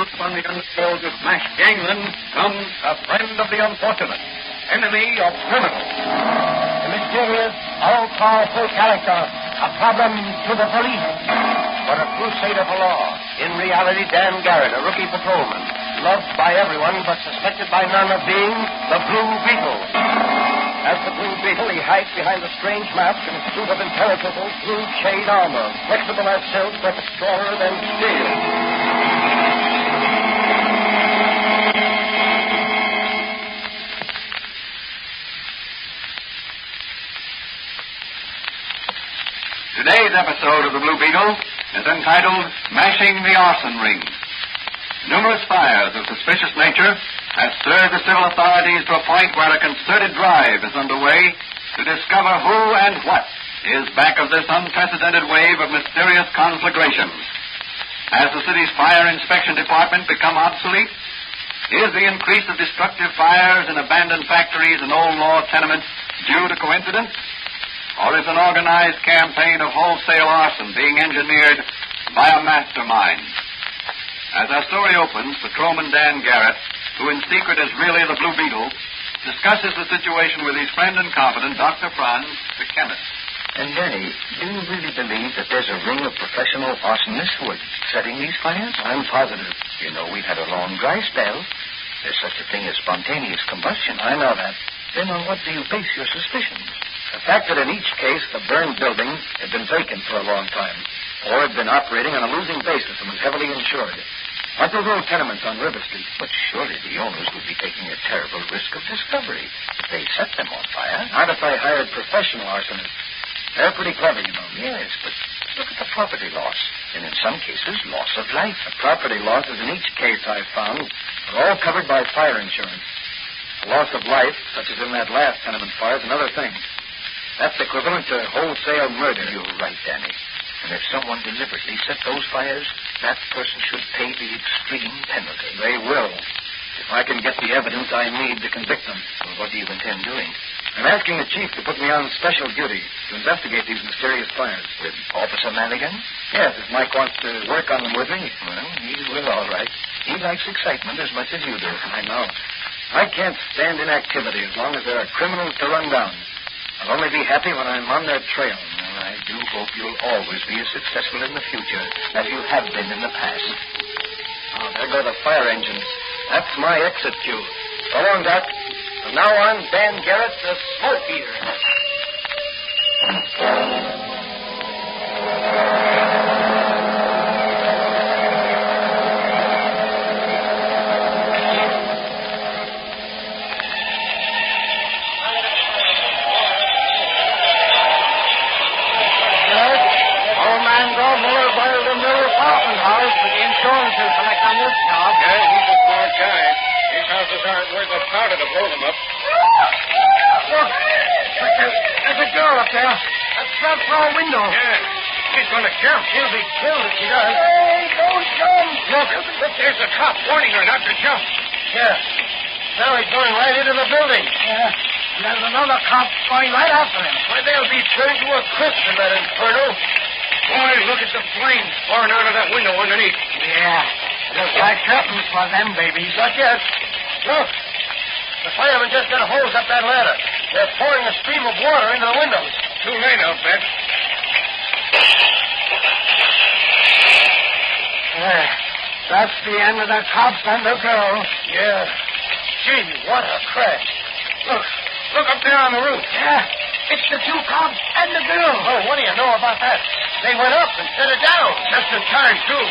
loose on the underworld to smash gangland comes a friend of the unfortunate, enemy of criminals. The mysterious, all-powerful character, a problem to the police. But a crusader for law. In reality, Dan Garrett, a rookie patrolman. Loved by everyone, but suspected by none of being the Blue Beetle. As the Blue Beetle, he hides behind a strange mask and a suit of impenetrable blue chain armor, flexible as silk, but stronger than steel. Today's episode of the Blue Beetle is entitled Smashing the Arson Ring. Numerous fires of suspicious nature have stirred the civil authorities to a point where a concerted drive is underway to discover who and what is back of this unprecedented wave of mysterious conflagrations. Has the city's fire inspection department become obsolete? Is the increase of destructive fires in abandoned factories and old law tenements due to coincidence? Or is an organized campaign of wholesale arson being engineered by a mastermind? As our story opens, Patrolman Dan Garrett, who in secret is really the Blue Beetle, discusses the situation with his friend and confidant, Dr. Franz, the chemist. And, Danny, do you really believe that there's a ring of professional arsonists who are setting these fires? I'm positive. You know, we've had a long dry spell. There's such a thing as spontaneous combustion. I know that. Then on what do you base your suspicions? The fact that in each case the burned building had been vacant for a long time, or had been operating on a losing basis and was heavily insured. Like those old tenements on River Street. But surely the owners would be taking a terrible risk of discovery if they set them on fire. Not if I hired professional arsonists. They're pretty clever, you know. Yes, but look at the property loss. And in some cases, loss of life. The property losses in each case I've found are all covered by fire insurance. The loss of life, such as in that last tenement fire, is another thing. That's equivalent to wholesale murder. You're right, Danny. And if someone deliberately set those fires, that person should pay the extreme penalty. They will. If I can get the evidence I need to convict them. Well, what do you intend doing? I'm asking the chief to put me on special duty to investigate these mysterious fires. With Officer Madigan? Yes, if Mike wants to work on them with me. Well, he will, all right. He likes excitement as much as you do. I know. I can't stand inactivity as long as there are criminals to run down. I'll only be happy when I'm on their trail. Well, I do hope you'll always be as successful in the future as you have been in the past. Oh, there go the fire engines. That's my exit cue. So long, Doc. From now on, Dan Garrett, the smoke eater. She'll be killed if she does. Hey, don't jump. Look, there's a cop warning her not to jump. Yeah. Now he's going right into the building. Yeah. And there's another cop going right after him. Why, they'll be turned to a crisp in that inferno. Boy, look at the flames pouring out of that window underneath. Yeah. Looks like curtains for them babies. Not yet. Look. The firemen just got a hose up that ladder. They're pouring a stream of water into the windows. Too late, I'll bet. Yeah, that's the end of the cops and the girl. Yeah. Gee, what a crash. Look up there on the roof. Yeah, it's the two cops and the girl. Oh, what do you know about that? They went up and set it down. Just in time, too.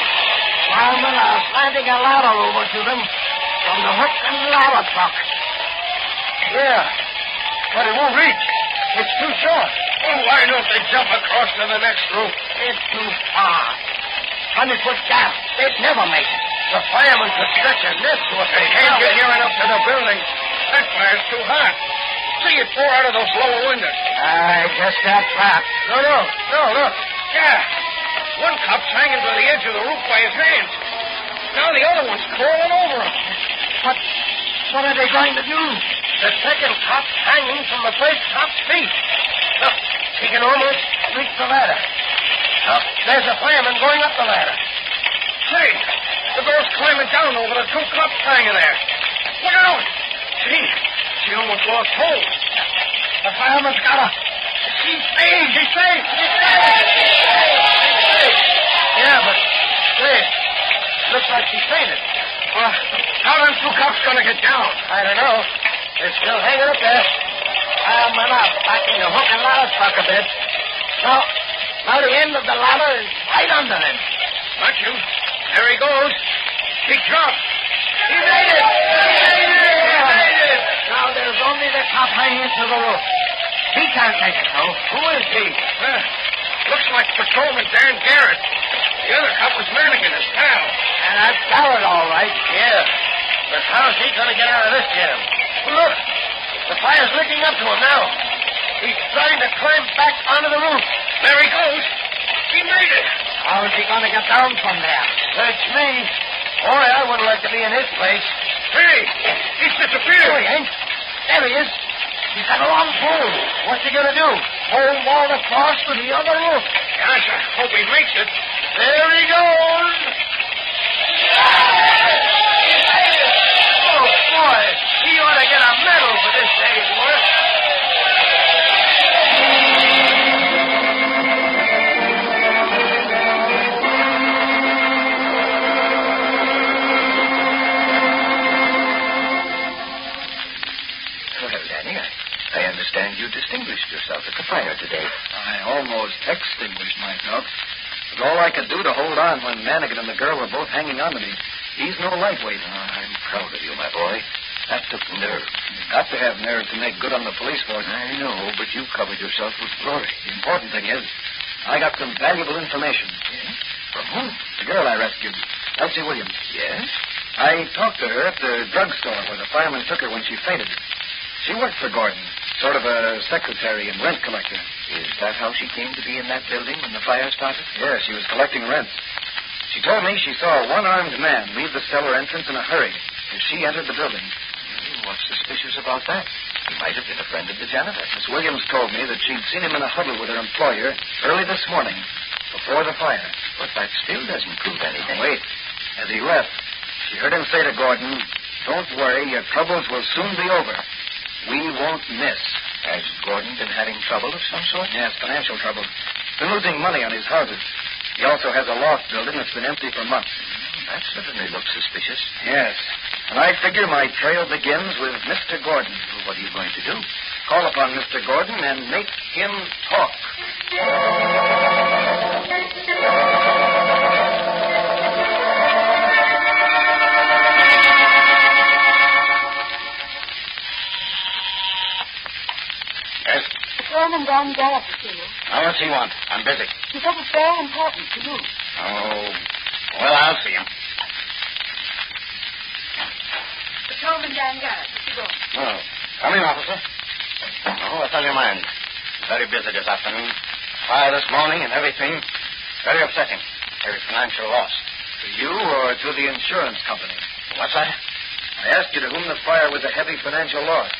Firemen are slanting a ladder over to them from the hook and ladder truck. Yeah, but it won't reach. It's too short. Well, why don't they jump across to the next roof? It's too far. 20-foot gap. They'd never make it. The firemen could stretch a net to it. They can't get near enough to the building. That fire's too hot. See it pour out of those lower windows. I just got trapped. No, look. Yeah. One cop's hanging to the edge of the roof by his hands. Now the other one's crawling over him. What are they going to do? The second cop's hanging from the first cop's feet. Look, he can almost reach the ladder. There's a fireman going up the ladder. Say, The girl's climbing down over the two cups hanging there. Look out! She almost lost hold. The fireman's got her. She's safe. She's safe. She's safe. Yeah, but say, looks like she fainted. Well, how are them two cups going to get down? I don't know. They're still hanging up there. Firemen are backing the hook and ladder truck a bit. Now the end of the ladder is right under him. Got you. There he goes. He dropped. He made it. He made it. Now there's only the cop hanging to the roof. He can't make it, though. Who is he? Looks like Patrolman Dan Garrett. The other cop was Mannigan, his pal. And that's Garrett, all right. Yeah. But how's he going to get out of this jam? Well, look. The fire's licking up to him now. He's trying to climb back onto the roof. There he goes. He made it. How's he going to get down from there? Search me. Boy, I wouldn't like to be in his place. Hey, he's disappeared. No, he ain't. There he is. He's got a long pole. What's he going to do? Pole wall across to the other roof. Gosh, I hope he makes it. There he goes. Oh, boy. He ought to get a medal for this day's work. I understand you distinguished yourself at the fire today. I almost extinguished myself. It was all I could do to hold on when Mannigan and the girl were both hanging on to me. He's no lightweight. I'm proud of you, my boy. That took nerve. You've got to have nerve to make good on the police force. I know, but you covered yourself with glory. The important thing is, I got some valuable information. Yes? From whom? The girl I rescued, Elsie Williams. Yes? I talked to her at the drugstore where the fireman took her when she fainted. She worked for Gordon, sort of a secretary and rent collector. Is that how she came to be in that building when the fire started? Yeah, she was collecting rents. She told me she saw a one-armed man leave the cellar entrance in a hurry as she entered the building. What's suspicious about that? He might have been a friend of the janitor. Miss Williams told me that she'd seen him in a huddle with her employer early this morning, before the fire. But that still doesn't prove anything. Wait. As he left, she heard him say to Gordon, "Don't worry, your troubles will soon be over. We won't miss." Has Gordon been having trouble of some sort? Yes, financial trouble. Been losing money on his houses. He also has a loft building that's been empty for months. That certainly looks suspicious. Yes. And I figure my trail begins with Mr. Gordon. Well, what are you going to do? Call upon Mr. Gordon and make him talk. Yes? Patrolman Dan Garrett to see you. Now, what's he want? I'm busy. He said it's very important to you. Oh, well, I'll see him. Patrolman Dan Garrett, Mr. Gordon. Oh, come in, officer. Oh, what's on your mind? Very busy this afternoon. Fire this morning and everything. Very upsetting. Very financial loss. To you or to the insurance company? What's that? I asked you to whom the fire was a heavy financial loss.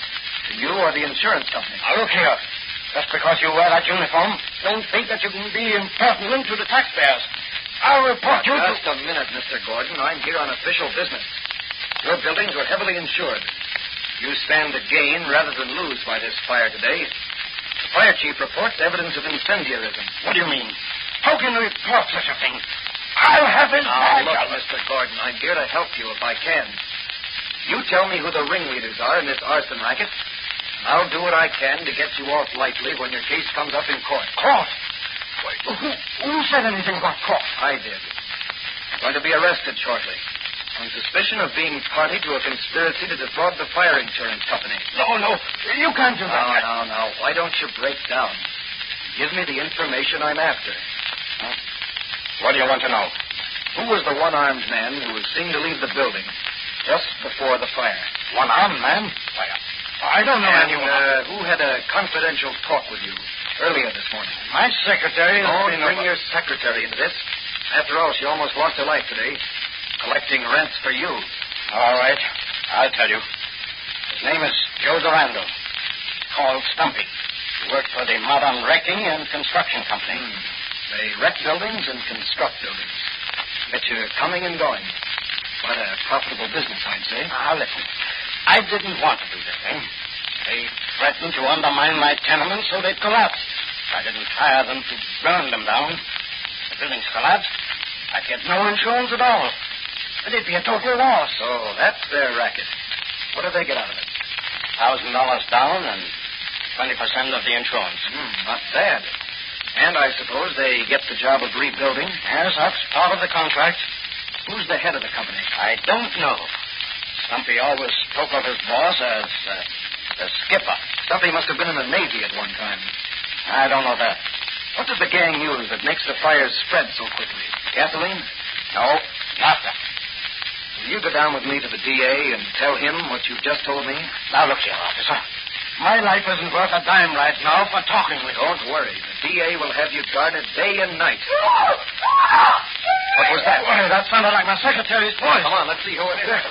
To you or the insurance company? Now, look here. Just because you wear that uniform, don't think that you can be impertinent to the taxpayers. I'll report you to... Just a minute, Mr. Gordon. I'm here on official business. Your buildings were heavily insured. You stand to gain rather than lose by this fire today. The fire chief reports evidence of incendiarism. What do you mean? How can you report such a thing? I'll have his Now, badge. look, Mr. Gordon, I'm here to help you if I can. You tell me who the ringleaders are in this arson racket. I'll do what I can to get you off lightly when your case comes up in court. Court? Who said anything about court? I did. I'm going to be arrested shortly on suspicion of being party to a conspiracy to defraud the fire insurance company. No. You can't do that. No. Why don't you break down? Give me the information I'm after. Huh? What do you want to know? Who was the one-armed man who was seen to leave the building just before the fire? One-armed man? Why, I don't know anyone. Who had a confidential talk with you earlier this morning? My secretary... Don't bring your secretary into this. After all, she almost lost her life today, collecting rents for you. All right. I'll tell you. His name is Joe Durando, called Stumpy. He worked for the Modern Wrecking and Construction Company. They wreck buildings and construct buildings. Bet you're coming and going. Quite a profitable business, I'd say. Now, listen. I didn't want to do this thing. They threatened to undermine my tenements so they'd collapse. I didn't hire them to burn them down. The buildings collapsed. I'd get no insurance at all. It'd be a total loss. So that's their racket. What do they get out of it? $1,000 down and 20% of the insurance. Not bad. And I suppose they get the job of rebuilding? Yes, that's part of the contract. Who's the head of the company? I don't know. Stumpy always spoke of his boss as the skipper. Stumpy must have been in the Navy at one time. I don't know that. What does the gang use that makes the fires spread so quickly? Gasoline? No, naphtha. Will you go down with me to the DA and tell him what you've just told me? Now, look here, officer. My life isn't worth a dime right now for talking with you. Don't worry. The DA will have you guarded day and night. What was that? Why, that sounded like my secretary's voice. Come on, let's see who it is.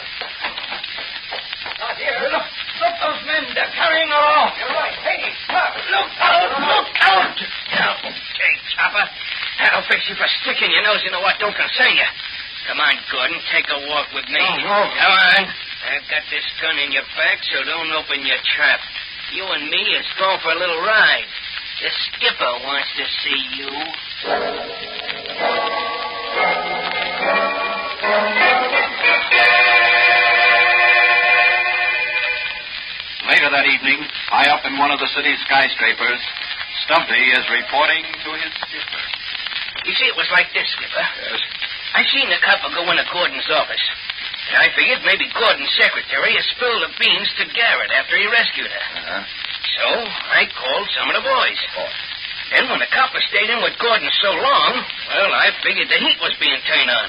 Not here. Look, those men. They're carrying her off. You're right. Hey, Look out! Look out! Okay, Chopper. That'll fix you for sticking your nose into what don't concern you. Come on, Gordon. Take a walk with me. Oh, no. Come on. I've got this gun in your back, so don't open your trap. You and me is going for a little ride. The skipper wants to see you. Later that evening, high up in one of the city's skyscrapers, Stumpy is reporting to his skipper. You see, it was like this, Skipper. Yes? I seen the copper go into Gordon's office. And I figured maybe Gordon's secretary had spilled the beans to Garrett after he rescued her. Uh-huh. So I called some of the boys. Then when the copper stayed in with Gordon so long, well, I figured the heat was being turned on.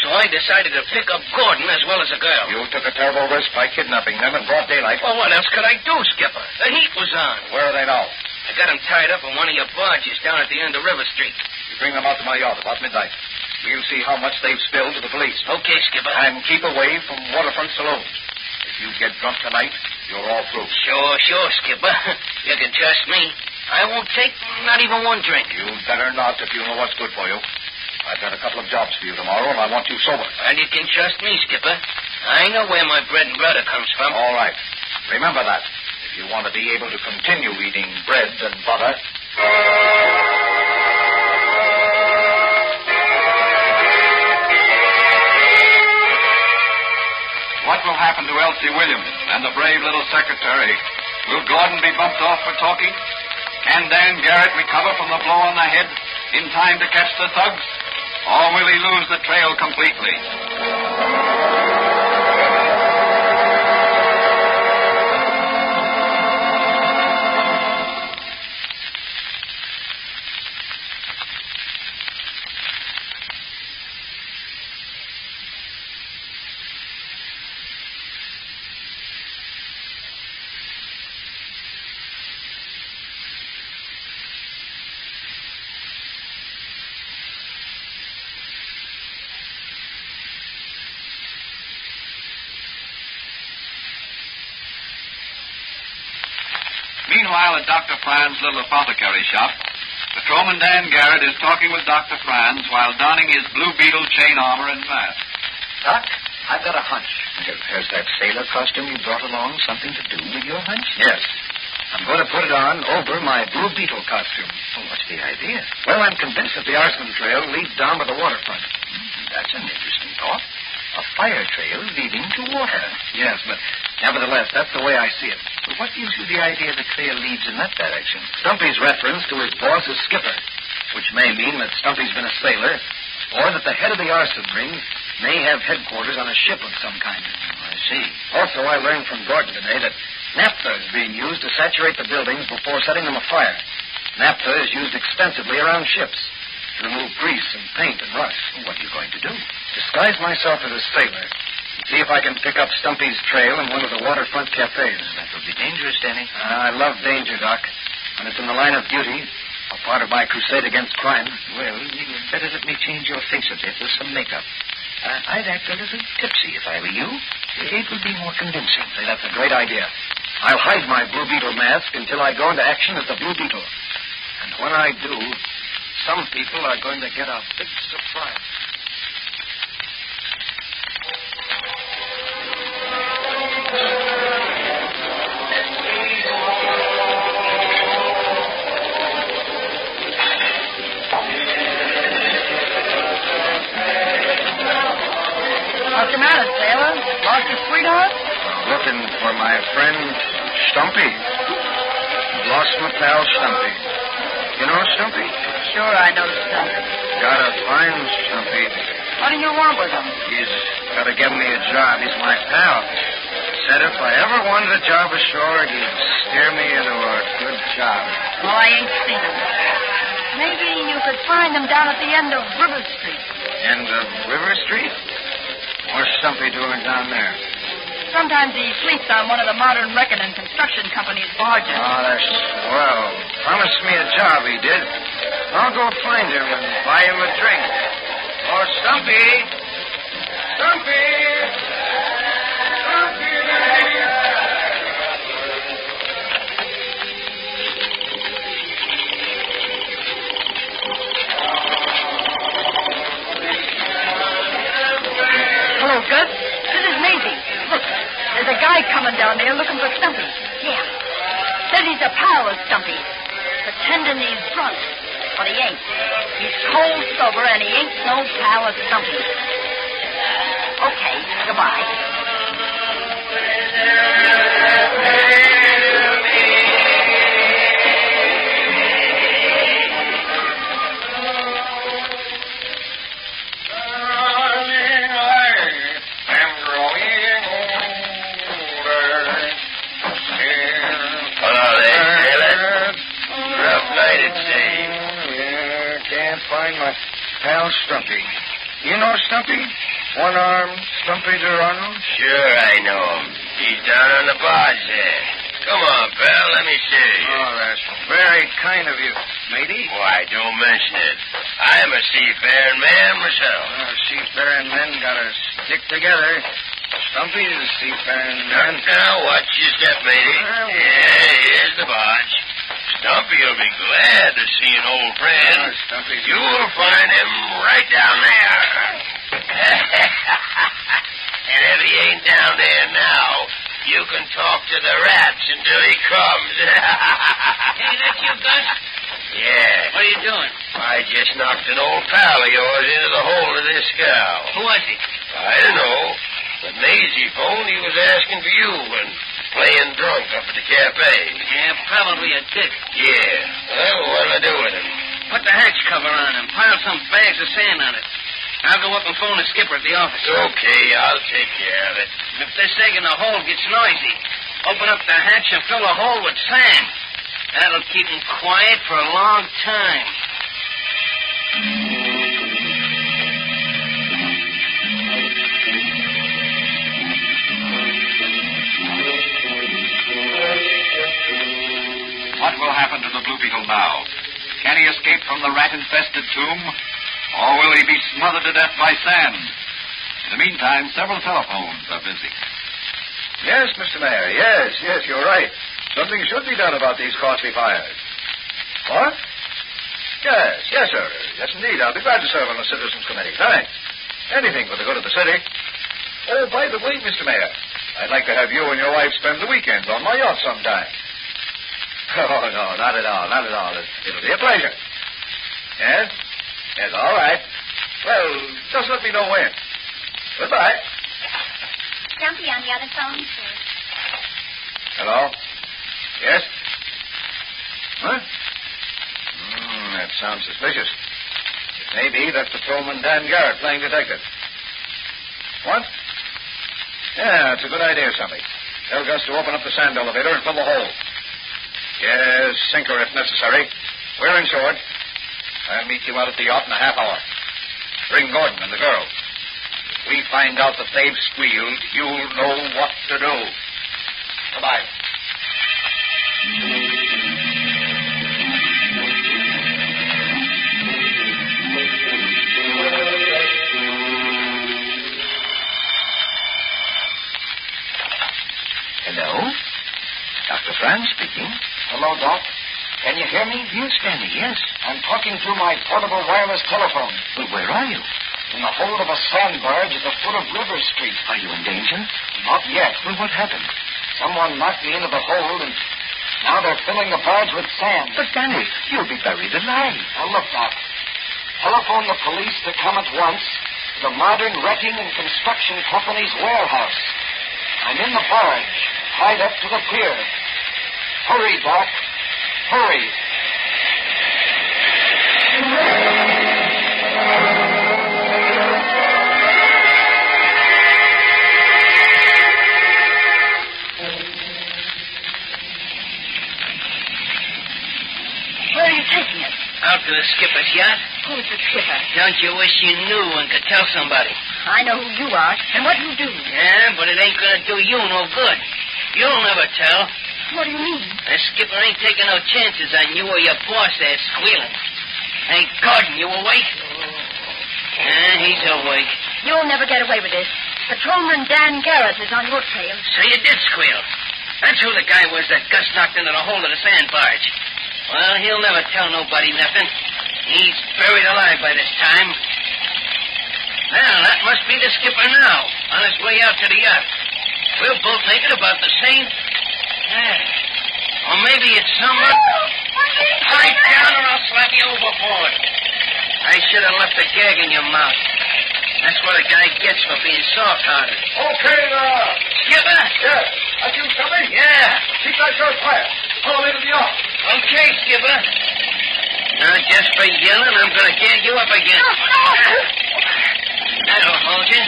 So I decided to pick up Gordon as well as the girl. You took a terrible risk by kidnapping them in broad daylight. Well, what else could I do, Skipper? The heat was on. Where are they now? I got them tied up in one of your barges down at the end of River Street. You bring them out to my yacht about midnight. We'll see how much they've spilled to the police. Okay, Skipper. And keep away from waterfront saloons. If you get drunk tonight, you're all through. Sure, Skipper. You can trust me. I won't take not even one drink. You'd better not if you know what's good for you. I've got a couple of jobs for you tomorrow, and I want you sober. Well, you can trust me, Skipper. I know where my bread and butter comes from. All right. Remember that. If you want to be able to continue eating bread and butter. What will happen to Elsie Williams and the brave little secretary? Will Gordon be bumped off for talking? Can Dan Garrett recover from the blow on the head in time to catch the thugs? Or will he lose the trail completely? Meanwhile, at Dr. Fran's little apothecary shop, Patrolman Dan Garrett is talking with Dr. Franz while donning his Blue Beetle chain armor and mask. Doc, I've got a hunch. Has that sailor costume you brought along something to do with your hunch? Yes. I'm going to put it on over my Blue Beetle costume. Well, what's the idea? Well, I'm convinced that the arson trail leads down to the waterfront. That's an interesting thought. A fire trail leading to water. Yes, but nevertheless, that's the way I see it. Well, what gives you the idea the trail leads in that direction? Stumpy's reference to his boss as skipper, which may mean that Stumpy's been a sailor, or that the head of the arson ring may have headquarters on a ship of some kind. I see. Also, I learned from Gordon today that naphtha is being used to saturate the buildings before setting them afire. Naphtha is used extensively around ships to remove grease and paint and rust. Well, what are you going to do? Disguise myself as a sailor and see if I can pick up Stumpy's trail in one of the waterfront cafes. That would be dangerous, Danny. I love danger, Doc. When it's in the line of duty, or part of my crusade against crime. Well, you'd better let me change your face a bit with some makeup. I'd act a little tipsy if I were you. It would be more convincing. Say, that's a great idea. I'll hide my Blue Beetle mask until I go into action as the Blue Beetle. And when I do, some people are going to get a big surprise. looking for my friend Stumpy. Lost my pal Stumpy. You know Stumpy? Sure, I know Stumpy. Gotta find Stumpy. What do you want with him? He's gotta give me a job. He's my pal. Said if I ever wanted a job ashore, he'd steer me into a good job. Well, I ain't seen him. Maybe you could find him down at the end of River Street. End of River Street? What's Stumpy doing down there? Sometimes he sleeps on one of the modern wrecking and construction company's barges. Oh, that's swell. Promised me a job, he did. I'll go find him and buy him a drink. Oh, Stumpy! Stumpy! Stumpy! Hello, Gus. This is Maisie. Look, there's a guy coming down there looking for Stumpy. Yeah. Says he's a pal of Stumpy. Pretending he's drunk. But he ain't. He's cold sober, and he ain't no pal of Stumpy. Okay, goodbye. Pal Stumpy. You know Stumpy? One-armed Stumpy Durano? Sure, I know him. He's down on the barge there. Come on, pal, let me see you. Oh, that's very kind of you, matey. Why, don't mention it. I'm a seafaring man myself. Seafaring men gotta stick together. Stumpy's a seafaring man. Now, watch your step, matey. Yeah, here's the barge. Stumpy will be glad to see an old friend. Stumpy. You'll find him right down there. And if he ain't down there now, you can talk to the rats until he comes. Hey, that's you, Gus? Yeah. What are you doing? I just knocked an old pal of yours into the hold of this scow. Who was he? I don't know. But Maisie phoned he was asking for you and playing drunk up at the cafe. Yeah, probably a dick. Yeah. Well, what'll I do with him? Put the hatch cover on him. Pile some bags of sand on it. I'll go up and phone the skipper at the office. Okay, I'll take care of it. If this egg in the hole gets noisy, open up the hatch and fill the hole with sand. That'll keep him quiet for a long time. What will happen to the Blue Beetle now? Can he escape from the rat-infested tomb? Or will he be smothered to death by sand? In the meantime, several telephones are busy. Yes, Mr. Mayor. Yes, you're right. Something should be done about these costly fires. What? Yes, sir. Yes, indeed. I'll be glad to serve on the Citizens Committee. Thanks. Anything for the good of the city. Oh, by the way, Mr. Mayor, I'd like to have you and your wife spend the weekend on my yacht sometime. Oh, no, not at all. It'll be a pleasure. Yes? Yes, all right. Well, just let me know when. Goodbye. Stumpy on the other phone, sir. Hello? Yes? Huh? That sounds suspicious. It may be that patrolman Dan Garrett playing detective. What? Yeah, it's a good idea, Stumpy. Tell Gus to open up the sand elevator and fill the hole. Yes, sinker if necessary. We're insured. I'll meet you out at the yacht in a half hour. Bring Gordon and the girl. If we find out that they've squealed, you'll know what to do. Goodbye. Hello? Dr. Franz speaking. Hello, Doc. Can you hear me? Yes, Stanley, yes. I'm talking through my portable wireless telephone. Well, where are you? In the hold of a sand barge at the foot of River Street. Are you in danger? Not yet. Well, what happened? Someone knocked me into the hold, and now they're filling the barge with sand. But, Stanley, you'll be buried alive. Now, look, Doc. Telephone the police to come at once to the Modern Wrecking and Construction Company's warehouse. I'm in the barge, tied up to the pier. Hurry, Doc. Hurry. Where are you taking us? Out to the skipper's yacht. Who's the skipper? Don't you wish you knew and could tell somebody? I know who you are and what you do. Yeah, but it ain't gonna do you no good. You'll never tell. What do you mean? The skipper ain't taking no chances on you or your boss there squealing. Hey, Gordon, you awake? Yeah, he's awake. You'll never get away with this. Patrolman Dan Garrett is on your trail. So you did squeal. That's who the guy was that Gus knocked into the hold of the sand barge. Well, he'll never tell nobody nothing. He's buried alive by this time. Well, that must be the skipper now, on his way out to the yacht. We'll both make it about the same. Yeah. Or maybe it's someone. Pipe down or I'll slap you overboard. I should have left a gag in your mouth. That's what a guy gets for being soft-hearted. Okay, Skipper? Yes. Are you coming? Yeah. Keep that short quiet. Pull him into the yacht. Okay, Skipper. Now, just for yelling, I'm going to gag you up again. That'll hold you.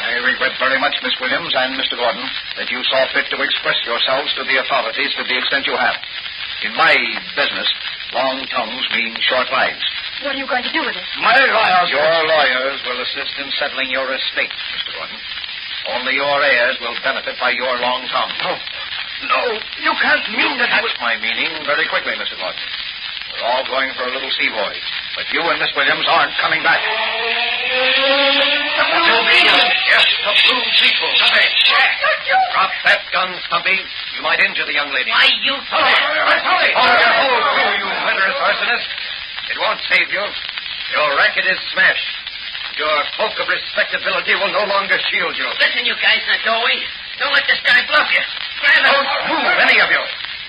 I regret very much, Miss Williams and Mr. Gordon, that you saw fit to express yourselves to the authorities to the extent you have. In my business, long tongues mean short lives. What are you going to do with it? My lawyers... Your lawyers will assist in settling your estate, Mr. Gordon. Only your heirs will benefit by your long tongue. No, you can't mean that. That's my meaning very quickly, Mr. Gordon. We're all going for a little sea voyage. But you and Miss Williams aren't coming back. The Blue Beetle. Yes, the Blue Beetle. Stumpy. Drop that gun, Stumpy. You might injure the young lady. Why, you... Hurry. Hold you, you murderous arsonist. It won't save you. Your racket is smashed. Your cloak of respectability will no longer shield you. Listen, you guys, now, Dowie. Don't let this guy bluff you. Grab him. Don't move, any of you.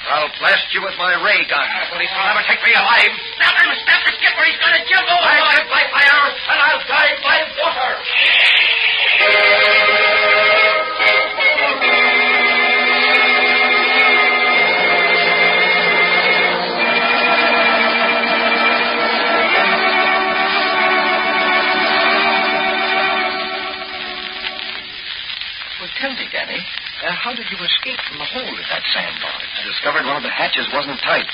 I'll blast you with my ray gun. Police will never take me alive. Stop him. Stop the skipper. He's going to jump I overboard. live by fire, and I'll die by water. Well, tell me, Danny, how did you escape from the hold of that sandbar? I discovered one of the hatches wasn't tight.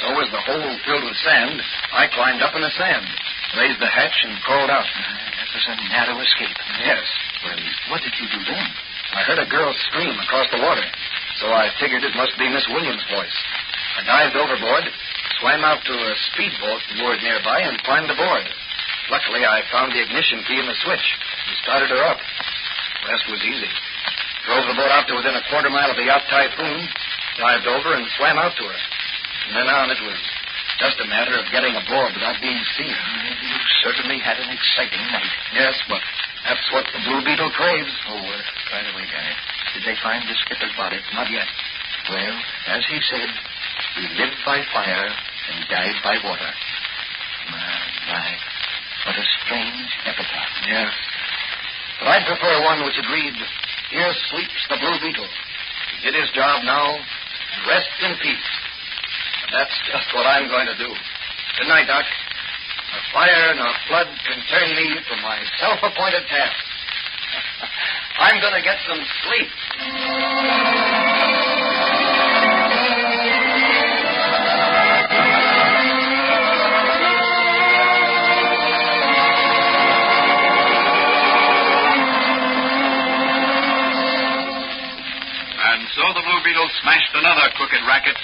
So as the hole filled with sand, I climbed up in the sand, raised the hatch, and crawled out. That was a narrow escape. Yes. Well, what did you do then? I heard a girl scream across the water, so I figured it must be Miss Williams' voice. I dived overboard, swam out to a speedboat moored nearby, and climbed aboard. Luckily, I found the ignition key in the switch and started her up. The rest was easy. Drove the boat out to within a quarter mile of the yacht Typhoon, dived over, and swam out to her. From then on, it was just a matter of getting aboard without being seen. You certainly had an exciting night. Yes, but that's what the Blue Beetle craves. Oh, by the way, Danny, did they find the skipper's body? Not yet. Well, as he said, he lived by fire and died by water. My, what a strange epitaph. Yes. But I'd prefer one which would read, "Here sleeps the Blue Beetle. He did his job now, and rests in peace." And that's just what I'm going to do. Good night, Doc. A fire nor flood can turn me from my self-appointed task. I'm going to get some sleep. And so the Blue Beetle smashed another crooked racket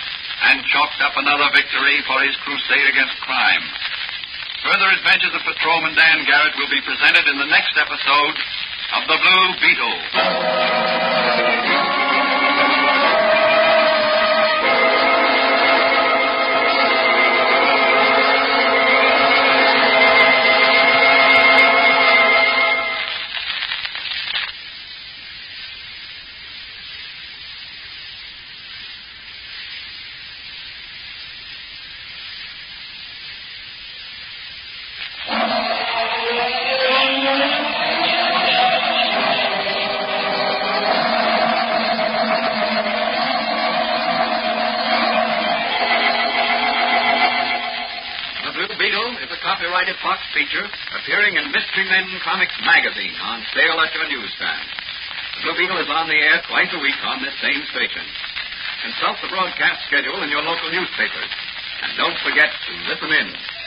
and chalked up another victory for his crusade against crime. Further adventures of Patrolman Dan Garrett will be presented in the next episode of The Blue Beetle. divided box feature appearing in Mystery Men Comics magazine on sale at your newsstand. The Blue Beetle is on the air twice a week on this same station. Consult the broadcast schedule in your local newspapers. And don't forget to listen in.